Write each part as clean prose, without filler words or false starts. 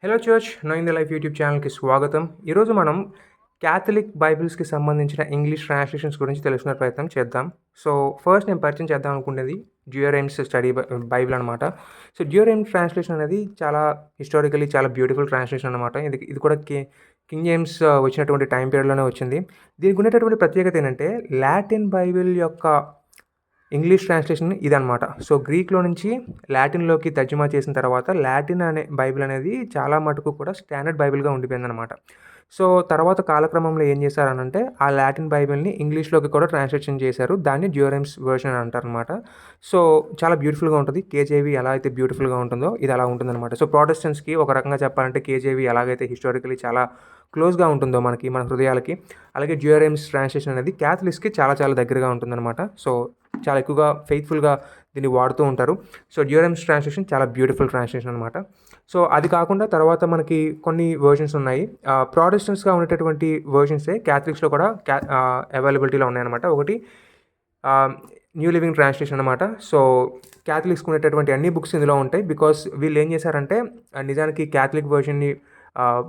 Hello church knowing the life YouTube ఛానల్కి స్వాగతం. ఈరోజు మనం క్యాథలిక్ బైబిల్స్కి సంబంధించిన ఇంగ్లీష్ ట్రాన్స్లేషన్స్ గురించి తెలుసుకునే ప్రయత్నం చేద్దాం. సో ఫస్ట్ నేను పరిచయం చేద్దాం అనుకునేది డ్యూయరైమ్స్ స్టడీ బైబిల్ అనమాట. సో డ్యూయరైమ్స్ ట్రాన్స్లేషన్ అనేది చాలా హిస్టారికలీ చాలా బ్యూటిఫుల్ ట్రాన్స్లేషన్ అనమాట. ఇది కూడా కింగ్ జేమ్స్ వచ్చినటువంటి టైం పీరియడ్లోనే వచ్చింది. దీనికి ఉన్నటువంటి ప్రత్యేకత ఏంటంటే లాటిన్ బైబిల్ యొక్క ఇంగ్లీష్ ట్రాన్స్లేషన్ ఇదనమాట. సో గ్రీక్లో నుంచి లాటిన్లోకి తర్జుమా చేసిన తర్వాత లాటిన్ అనే బైబిల్ అనేది చాలా మటుకు కూడా స్టాండర్డ్ బైబిల్గా ఉండిపోయిందనమాట. సో తర్వాత కాలక్రమంలో ఏం చేశారనంటే ఆ లాటిన్ బైబిల్ని ఇంగ్లీష్లోకి కూడా ట్రాన్స్లేషన్ చేశారు. దాన్ని డ్యూయరైమ్స్ వెర్షన్ అంటారనమాట. సో చాలా బ్యూటిఫుల్గా ఉంటుంది. కేజేవి ఎలా అయితే బ్యూటిఫుల్గా ఉంటుందో ఇది అలా ఉంటుందన్నమాట. సో ప్రొటెస్టెంట్స్కి ఒక రకంగా చెప్పాలంటే కేజేవి ఎలాగైతే హిస్టారికలీ చాలా క్లోజ్గా ఉంటుందో మన హృదయాలకి, అలాగే డ్యూయరైమ్స్ ట్రాన్స్లేషన్ అనేది క్యాథలిక్స్కి చాలా చాలా దగ్గరగా ఉంటుందన్నమాట. సో చాలా ఎక్కువగా ఫెయిత్ఫుల్గా దీన్ని వాడుతూ ఉంటారు. సో డ్యూయరైమ్స్ ట్రాన్స్లేషన్ చాలా బ్యూటిఫుల్ ట్రాన్స్లేషన్ అనమాట. సో అది కాకుండా తర్వాత మనకి కొన్ని వర్షన్స్ ఉన్నాయి. ప్రొటెస్టెంట్స్గా ఉండేటటువంటి వర్షన్సే క్యాథలిక్స్లో కూడా అవైలబిలిటీలో ఉన్నాయన్నమాట. ఒకటి న్యూ లివింగ్ ట్రాన్స్లేషన్ అనమాట. సో క్యాథలిక్స్కి ఉండేటటువంటి అన్ని బుక్స్ ఇందులో ఉంటాయి. బికాస్ వీళ్ళు ఏం చేశారంటే నిజానికి క్యాథలిక్ వర్షన్ని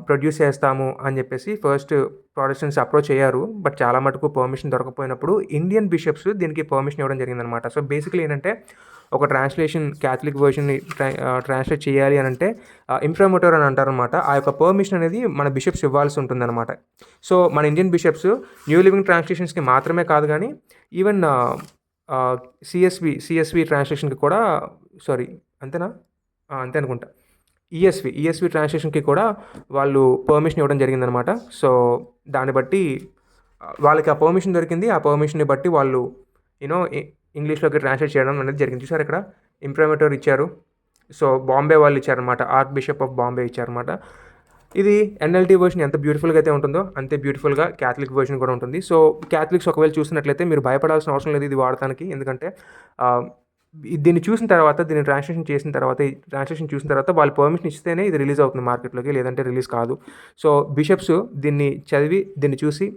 ప్రొడ్యూస్ చేస్తాము అని చెప్పేసి ఫస్ట్ ప్రొటెస్టెంట్స్ అప్రోచ్ అయ్యారు. బట్ చాలా మటుకు పర్మిషన్ దొరకపోయినప్పుడు ఇండియన్ బిషప్స్ దీనికి పర్మిషన్ ఇవ్వడం జరిగిందనమాట. సో బేసికలీ ఏంటంటే ఒక ట్రాన్స్లేషన్ క్యాథలిక్ వర్షన్ని ట్రాన్స్లేట్ చేయాలి అని అంటే ఇంప్రైమేటర్ అని అంటారనమాట. ఆ యొక్క పర్మిషన్ అనేది మన బిషప్స్ ఇవ్వాల్సి ఉంటుందన్నమాట. సో మన ఇండియన్ బిషప్స్ న్యూ లివింగ్ ట్రాన్స్లేషన్స్కి మాత్రమే కాదు కానీ ఈవెన్ సిఎస్వి ట్రాన్స్లేషన్కి కూడా అంతేనా అంతే అనుకుంటా ఈఎస్వి ట్రాన్స్లేషన్కి కూడా వాళ్ళు పర్మిషన్ ఇవ్వడం జరిగిందనమాట. సో దాన్ని బట్టి వాళ్ళకి ఆ పర్మిషన్ దొరికింది. ఆ పర్మిషన్ని బట్టి వాళ్ళు ఇంగ్లీష్లోకి ట్రాన్స్లేట్ చేయడం అనేది జరిగింది. చూసారు ఇక్కడ ఇంప్రైమేటర్ ఇచ్చారు. సో బాంబే వాళ్ళు ఇచ్చారనమాట. ఆర్క్ బిషప్ ఆఫ్ బాంబే ఇచ్చారనమాట. ఇది ఎన్ఎల్టీ వర్షన్ ఎంత బ్యూటిఫుల్గా అయితే ఉంటుందో అంతే బ్యూటిఫుల్గా క్యాథలిక్ వర్షన్ కూడా ఉంటుంది. సో క్యాథలిక్స్ ఒకవేళ చూసినట్లయితే మీరు భయపడాల్సిన అవసరం లేదు ఇది వాడటానికి. ఎందుకంటే దీన్ని చూసిన తర్వాత ఈ ట్రాన్స్లేషన్ చూసిన తర్వాత వాళ్ళు పర్మిషన్ ఇస్తేనే ఇది రిలీజ్ అవుతుంది మార్కెట్లోకి, లేదంటే రిలీజ్ కాదు. సో బిషప్స్ దీన్ని చదివి దీన్ని చూసి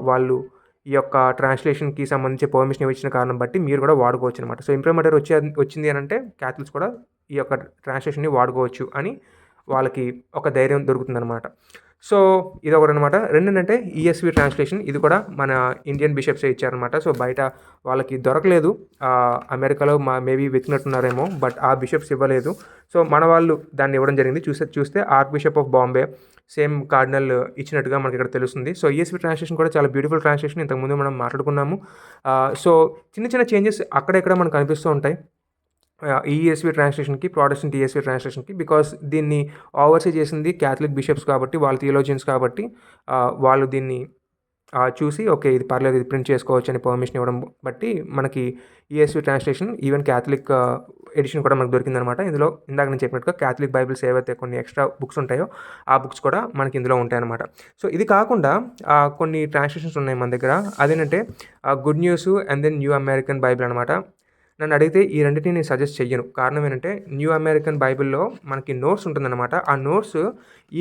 వాళ్ళు ఈ యొక్క ట్రాన్స్లేషన్కి సంబంధించి పర్మిషన్ ఇచ్చిన కారణం బట్టి మీరు కూడా వాడుకోవచ్చు అనమాట. సో ఇంప్రైమేటర్ వచ్చింది అని అంటే క్యాథలిక్స్ కూడా ఈ యొక్క ట్రాన్స్లేషన్ని వాడుకోవచ్చు అని వాళ్ళకి ఒక ధైర్యం దొరుకుతుందన్నమాట. సో ఇది ఒకటి అనమాట. రెండేంటంటే ఈఎస్వి ట్రాన్స్లేషన్, ఇది కూడా మన ఇండియన్ బిషప్సే ఇచ్చారనమాట. సో బయట వాళ్ళకి దొరకలేదు. అమెరికాలో మేబీ వెతికినట్టున్నారేమో, బట్ ఆ బిషప్స్ ఇవ్వలేదు. సో మన వాళ్ళు దాన్ని ఇవ్వడం జరిగింది. చూస్తే arc bishop of Bombay same cardinal ఇచ్చినట్టుగా మనకి ఇక్కడ తెలుస్తుంది. సో ఈఎస్వి ట్రాన్స్లేషన్ కూడా చాలా బ్యూటిఫుల్ ట్రాన్స్లేషన్. ఇంతకుముందు మనం మాట్లాడుకున్నాము. సో చిన్న చిన్న చేంజెస్ అక్కడెక్కడ మనకు కనిపిస్తూ ఉంటాయి ఈఎస్వి ట్రాన్స్లేషన్కి, ప్రొటెస్టెంట్ ఈఎస్వి ట్రాన్స్లేషన్కి. బికాస్ దీన్ని ఓవర్సీ చేసింది క్యాథలిక్ బిషప్స్ కాబట్టి, వాళ్ళ థియోలోజియన్స్ కాబట్టి వాళ్ళు దీన్ని చూసి ఓకే ఇది పర్లేదు, ఇది ప్రింట్ చేసుకోవచ్చు అని పర్మిషన్ ఇవ్వడం బట్టి మనకి ESV translation even Catholic edition కూడా మనకు దొరికిందనమాట. ఇందులో ఇందాక నేను చెప్పినట్టుగా క్యాథలిక్ బైబిల్స్ ఏవైతే కొన్ని ఎక్స్ట్రా బుక్స్ ఉంటాయో ఆ బుక్స్ కూడా మనకి ఇందులో ఉంటాయన్నమాట. సో ఇది కాకుండా కొన్ని ట్రాన్స్లేషన్స్ ఉన్నాయి మన దగ్గర. అదేంటంటే good news and then new American Bible అనమాట. నన్ను అడిగితే ఈ రెండింటిని నేను సజెస్ట్ చెయ్యను. కారణం ఏంటంటే న్యూ అమెరికన్ బైబిల్లో మనకి నోట్స్ ఉంటుందన్నమాట. ఆ నోట్స్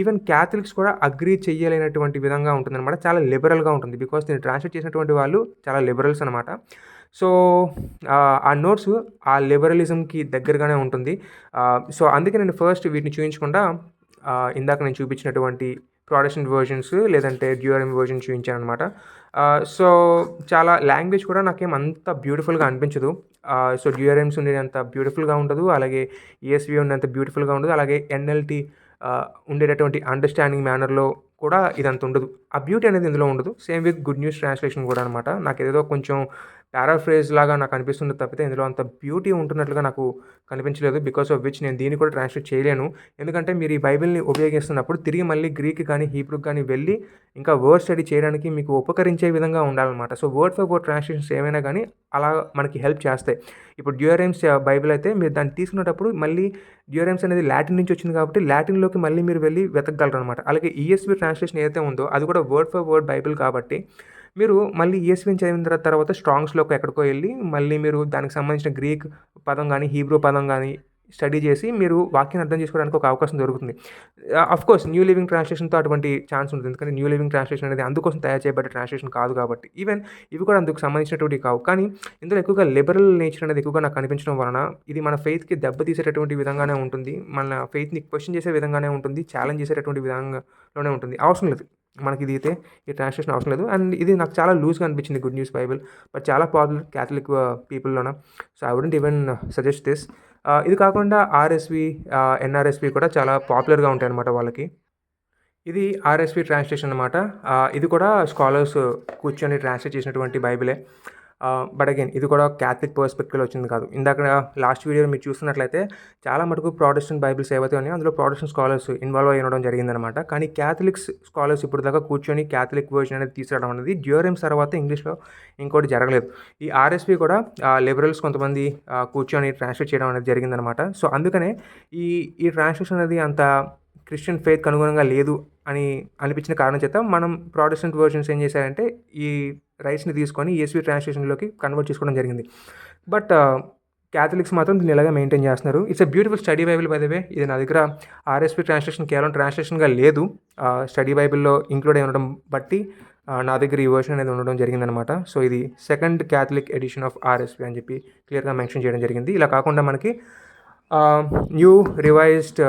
ఈవెన్ క్యాథలిక్స్ కూడా అగ్రీ చేయలేనటువంటి విధంగా ఉంటుందన్నమాట. చాలా లిబరల్గా ఉంటుంది. బికాస్ దీన్ని ట్రాన్స్లేట్ చేసినటువంటి వాళ్ళు చాలా లిబరల్స్ అనమాట. సో ఆ నోట్స్ ఆ లిబరలిజంకి దగ్గరగానే ఉంటుంది. సో అందుకే నేను ఫస్ట్ వీటిని చూపించకుండా ఇందాక నేను చూపించినటువంటి ప్రొటెస్టెంట్ వర్షన్స్ లేదంటే డ్యూయరైమ్ వర్షన్ చూపించాను అనమాట. సో చాలా లాంగ్వేజ్ కూడా నాకేం అంత బ్యూటిఫుల్గా అనిపించదు. సో డ్యూయరైమ్స్ ఉండేది అంత బ్యూటిఫుల్గా ఉండదు, అలాగే ఈఎస్వి ఉండేంత బ్యూటిఫుల్గా ఉండదు, అలాగే ఎన్ఎల్టీ ఉండేటటువంటి అండర్స్టాండింగ్ మేనర్లో కూడా ఇదంత ఉండదు. ఆ బ్యూటీ అనేది ఇందులో ఉండదు. Same with good news translation కూడా అనమాట. నాకు ఏదో కొంచెం పారాఫ్రేజ్ లాగా నాకు అనిపిస్తుంది తప్పితే ఇందులో అంత బ్యూటీ ఉంటున్నట్లుగా నాకు కనిపించలేదు. బికాస్ ఆఫ్ విచ్ నేను దీన్ని కూడా ట్రాన్స్లేట్ చేయలేను. ఎందుకంటే మీరు ఈ బైబిల్ని ఉపయోగిస్తున్నప్పుడు తిరిగి మళ్ళీ గ్రీక్ కానీ హీబ్రూకి కానీ వెళ్ళి ఇంకా వర్డ్ స్టడీ చేయడానికి మీకు ఉపకరించే విధంగా ఉండాలన్నమాట. So word for word translations ఏమైనా కానీ అలా మనకి హెల్ప్ చేస్తాయి. ఇప్పుడు డ్యూయరైమ్స్ బైబిల్ అయితే మీరు దాన్ని తీసుకునేటప్పుడు మళ్ళీ డ్యూయరైమ్స్ అనేది లాటిన్ నుంచి వచ్చింది కాబట్టి లాటిన్లోకి మళ్ళీ మీరు వెళ్ళి వెతకగలరు అనమాట. అలాగే ఈఎస్వి ట్రాన్స్లేషన్ ఏదైతే ఉందో అది కూడా వర్డ్ ఫర్ వర్డ్ బైబిల్ కాబట్టి మీరు మళ్ళీ ఈఎస్విని చదివిన తర్వాత స్ట్రాంగ్స్లోకి ఎక్కడికో వెళ్ళి మళ్ళీ మీరు దానికి సంబంధించిన గ్రీక్ పదం కానీ హీబ్రూ పదం కానీ స్టడీ చేసి మీరు వాక్యాన్ని అర్థం చేసుకోవడానికి ఒక అవకాశం దొరుకుతుంది. అఫ్‌కోర్స్ న్యూ లివింగ్ ట్రాన్స్‌లేషన్‌తో అటువంటి ఛాన్స్ ఉంటుంది. ఎందుకంటే న్యూ లివింగ్ ట్రాన్స్‌లేషన్ అనేది అందుకోసం తయారు చేయబడ్డ ట్రాన్స్‌లేషన్ కాదు కాబట్టి. ఈవెన్ ఇవి కూడా అందుకు సంబంధించినటువంటివి కావు. కానీ ఇందులో ఎక్కువగా లిబరల్ నేచర్ అనేది ఎక్కువగా నాకు కనిపించడం వలన ఇది మన ఫెయిత్‌కి దెబ్బతీసేటటువంటి విధంగానే ఉంటుంది. మన ఫెయిత్‌ని క్వెషన్ చేసే విధంగానే ఉంటుంది. ఛాలెంజ్ చేసేటటువంటి విధంగాలోనే ఉంటుంది. అవసరం లేదు. మనకి ఇది అయితే ఈ ట్రాన్స్‌లేషన్ అవసరం లేదు. అండ్ ఇది నాకు చాలా లూజ్‌గా అనిపించింది గుడ్ న్యూస్ బైబిల్. బట్ చాలా పాపులర్ క్యాథలిక్ పీపుల్‌లోన. So, I wouldn't even suggest this. ఇది కాకుండా ఆర్ఎస్‌వి, ఎన్ఆర్ఎస్‌వి కూడా చాలా పాపులర్‌గా ఉంటాయన్నమాట వాళ్ళకి. ఇది ఆర్ఎస్‌వి ట్రాన్స్‌లేషన్ అనమాట. ఇది కూడా స్కాలర్స్ కూర్చొని ట్రాన్స్‌లేట్ చేసినటువంటి బైబిలే. బట్ అగైన్ ఇది కూడా క్యాథలిక్ పర్స్పెక్టివ్‌లో వచ్చింది కాదు. ఇందాక లాస్ట్ వీడియోలో మీరు చూస్తున్నట్లయితే చాలా మటుకు ప్రొటెస్టెంట్ బైబిల్స్ ఏవైతే ఉన్నాయో అందులో ప్రొటెస్టెంట్ స్కాలర్స్ ఇన్వాల్వ్ అయ్యి ఉండడం జరిగిందనమాట. కానీ క్యాథలిక్స్ స్కాలర్స్ ఇప్పటిదాకా కూర్చొని క్యాథలిక్ వర్షన్ అనేది తీసుకురావడం అనేది డ్యూరెమ్స్ తర్వాత ఇంగ్లీష్‌లో ఇంకోటి జరగలేదు. ఈ ఆర్ఎస్‌వి కూడా లిబరల్స్ కొంతమంది కూర్చొని ట్రాన్స్‌లేట్ చేయడం అనేది జరిగిందనమాట. సో, అందుకనే ఈ ఈ ట్రాన్స్‌లేషన్ అనేది అంత క్రిస్టియన్ ఫెయిత్‌కి అనుగుణంగా లేదు అని అనిపించిన కారణం చేత మనం ప్రొటెస్టెంట్ వర్షన్స్ ఏం చేశారంటే ఈ రైట్స్‌ని తీసుకొని ఈఎస్వి ట్రాన్స్‌లేషన్‌లోకి కన్వర్ట్ చేసుకోవడం జరిగింది. బట్ క్యాథలిక్స్ మాత్రం దీన్ని ఇలాగే మెయింటైన్ చేస్తున్నారు. It's a beautiful study Bible by the way. ఇది నా దగ్గర ఆర్ఎస్‌వి ట్రాన్స్‌లేషన్ కేవలం ట్రాన్స్‌లేషన్‌గా లేదు. స్టడీ బైబిల్‌లో ఇంక్లూడ్ అయి ఉండడం బట్టి నా దగ్గర ఈ వర్షన్ అనేది ఉండడం జరిగిందనమాట. సో, ఇది second Catholic edition of RSV అని చెప్పి క్లియర్‌గా మెన్షన్ చేయడం జరిగింది. ఇలా కాకుండా మనకి న్యూ రివైజ్డ్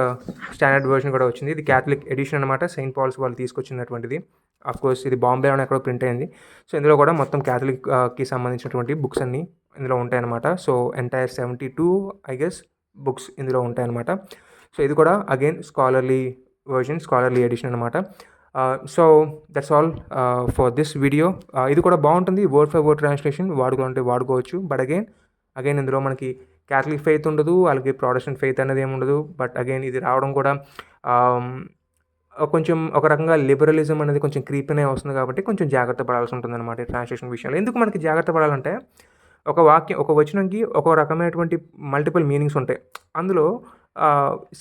స్టాండర్డ్ వర్షన్ కూడా వచ్చింది. ఇది క్యాథలిక్ ఎడిషన్ అనమాట. సెయింట్ పాల్స్ వాళ్ళు తీసుకొచ్చినటువంటిది. అఫ్‌కోర్స్ ఇది బాంబేలోనే ఎక్కడో ప్రింట్ అయింది. సో, ఇందులో కూడా మొత్తం క్యాథలిక్‌కి సంబంధించినటువంటి బుక్స్ అన్నీ ఇందులో ఉంటాయన్నమాట. So, entire 72 I guess books ఇందులో ఉంటాయన్నమాట. సో, ఇది కూడా again scholarly version, scholarly edition అనమాట. So, that's all for this video. ఇది కూడా బాగుంటుంది. వర్డ్ ఫర్ వర్డ్ ట్రాన్స్‌లేషన్ వాడుకోవాలంటే వాడుకోవచ్చు. బట్ అగైన్ ఇందులో మనకి క్యాథలిక్ ఫెయిత్ ఉండదు. అలాగే ప్రొటెస్టెంట్ ఫెయిత్ అనేది ఏమి ఉండదు. బట్ అగైన్ ఇది రావడం కూడా కొంచెం ఒక రకంగా లిబరలిజం అనేది కొంచెం క్రీప్‌నే వస్తుంది కాబట్టి కొంచెం జాగ్రత్త పడాల్సి ఉంటుందన్నమాట ఈ ట్రాన్స్‌లేషన్ విషయంలో. ఎందుకు మనకి జాగ్రత్త పడాలంటే ఒక వాక్యం, ఒక వచనంకి ఒక రకమైనటువంటి మల్టిపుల్ మీనింగ్స్ ఉంటాయి. అందులో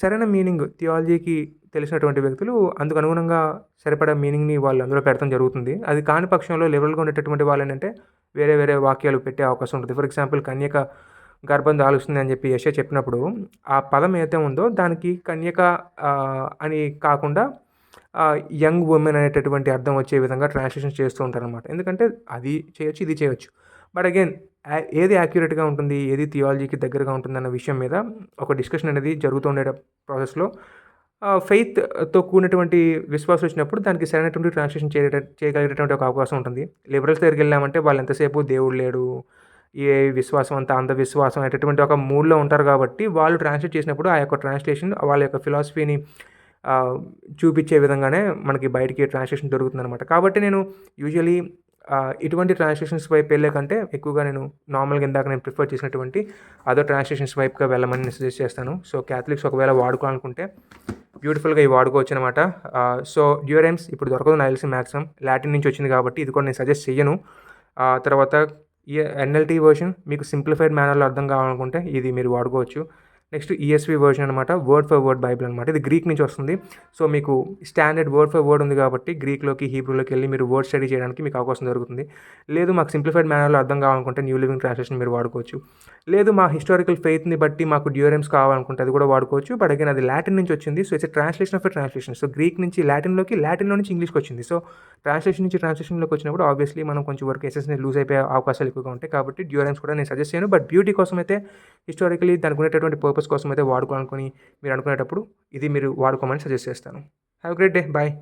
సరైన మీనింగ్ థియాలజీకి తెలిసినటువంటి వ్యక్తులు అందుకు అనుగుణంగా సరిపడా మీనింగ్‌ని వాళ్ళు అందులో పెడతం జరుగుతుంది. అది కాని పక్షంలో లిబరల్‌గా ఉండేటటువంటి వాళ్ళు ఏంటంటే వేరే వేరే వాక్యాలు పెట్టే అవకాశం ఉంటుంది. ఫర్ ఎగ్జాంపుల్ కన్యక గర్భం దాలుస్తుంది అని చెప్పి యెషయా చెప్పినప్పుడు ఆ పదం ఏదైతే ఉందో దానికి కన్యక అని కాకుండా యంగ్ వుమెన్ అనేటటువంటి అర్థం వచ్చే విధంగా ట్రాన్స్‌లేషన్ చేస్తూ ఉంటారనమాట. ఎందుకంటే అది చేయొచ్చు, ఇది చేయొచ్చు. బట్ అగైన్ ఏది యాక్యురేట్‌గా ఉంటుంది, ఏది థియాలజీకి దగ్గరగా ఉంటుందన్న విషయం మీద ఒక డిస్కషన్ అనేది జరుగుతూ ఉండే ప్రాసెస్‌లో ఫెయిత్‌తో కూడినటువంటి విశ్వాసం వచ్చినప్పుడు దానికి సరైనటువంటి ట్రాన్స్‌లేషన్ చేయగలిగేటటువంటి ఒక అవకాశం ఉంటుంది. లిబరల్స్ దగ్గరికి వెళ్ళామంటే వాళ్ళు ఎంతసేపు దేవుడు లేడు, ఏ విశ్వాసం అంతా అంధవిశ్వాసం అనేటటువంటి ఒక మూడ్‌లో ఉంటారు కాబట్టి వాళ్ళు ట్రాన్స్‌లేట్ చేసినప్పుడు ఆ యొక్క ట్రాన్స్‌లేషన్ వాళ్ళ యొక్క ఫిలాసఫీని చూపించే విధంగానే మనకి బయటికి ట్రాన్స్‌లేషన్ దొరుకుతుందనమాట. కాబట్టి నేను యూజువల్లీ ఇటువంటి ట్రాన్స్‌లేషన్స్ వైపు వెళ్ళే కంటే ఎక్కువగా నేను నార్మల్‌గా ఇందాక నేను ప్రిఫర్ చేసినటువంటి అదర్ ట్రాన్స్‌లేషన్స్ వైపుగా వెళ్ళమని నేను సజెస్ట్ చేస్తాను. సో, క్యాథలిక్స్ ఒకవేళ వాడుకోవాలనుకుంటే బ్యూటిఫుల్‌గా ఇవి వాడుకోవచ్చు అనమాట. సో, డ్యూరెమ్స్ ఇప్పుడు దొరకదు నాకు తెలిసి మాక్సిమం. లాటిన్ నుంచి వచ్చింది కాబట్టి ఇది కూడా నేను సజెస్ట్ చెయ్యను. తర్వాత ఈ ఎన్ఎల్టీ వర్షన్ మీకు సింప్లిఫైడ్ మేనర్‌లో అర్థం కావాలనుకుంటే ఇది మీరు వాడుకోవచ్చు. నెక్స్ట్ ఈఎస్వి వర్షన్ అనమాట. వర్డ్ ఫర్ వర్డ్ బైబిల్ అనమాట. ఇది గ్రీక్ నుంచి వస్తుంది. సో, మీకు స్టాండర్డ్ వర్డ్ ఫర్ వర్డ్ ఉంది కాబట్టి గ్రీక్‌లోకి, హీబ్రూలోకి వెళ్ళి మీరు వర్డ్ స్టడీ చేయడానికి మీకు అవకాశం దొరుకుతుంది. లేదు మాకు సింప్లిఫైడ్ మేనర్‌లో అర్థం కావాలనుకుంటే న్యూ లివింగ్ ట్రాన్స్‌లేషన్ మీరు వాడుకోవచ్చు. లేదు మా హిస్టారికల్ ఫెయిత్‌ని బట్టి మాకు డ్యూరెమ్స్ కావాలనుకుంటే అది కూడా వాడుకోవచ్చు. బట్ అగైన్ అది లాటిన్ నుంచి వచ్చింది. So, it's a translation of a translation. So, Greek నుంచి లాటిన్‌లోకి, లాటిన్‌లో నుంచి ఇంగ్లీష్‌కి వచ్చింది. సో, ట్రాన్స్‌లేషన్ నుంచి ట్రాన్స్‌లేషన్‌లోకి వచ్చినప్పుడు ఆబ్వియస్లీ మనం కొంచెం వరకు ఎసెన్స్‌ని లూజ్ అయిపోయే అవకాశాలు ఎక్కువగా ఉంటాయి. కాబట్టి డ్యూరెమ్స్ కూడా నేను సజెస్ట్ చేయను. బట్ బ్యూటీ కోసం అయితే హిస్టారికలీ దానికి ఉండేటటువంటి పర్పస్ కోసం అయితే వాడుకోవాలనుకుని మీరు అనుకునేటప్పుడు ఇది మీరు వాడుకోమని సజెస్ట్ చేస్తాను. Have a great day. Bye.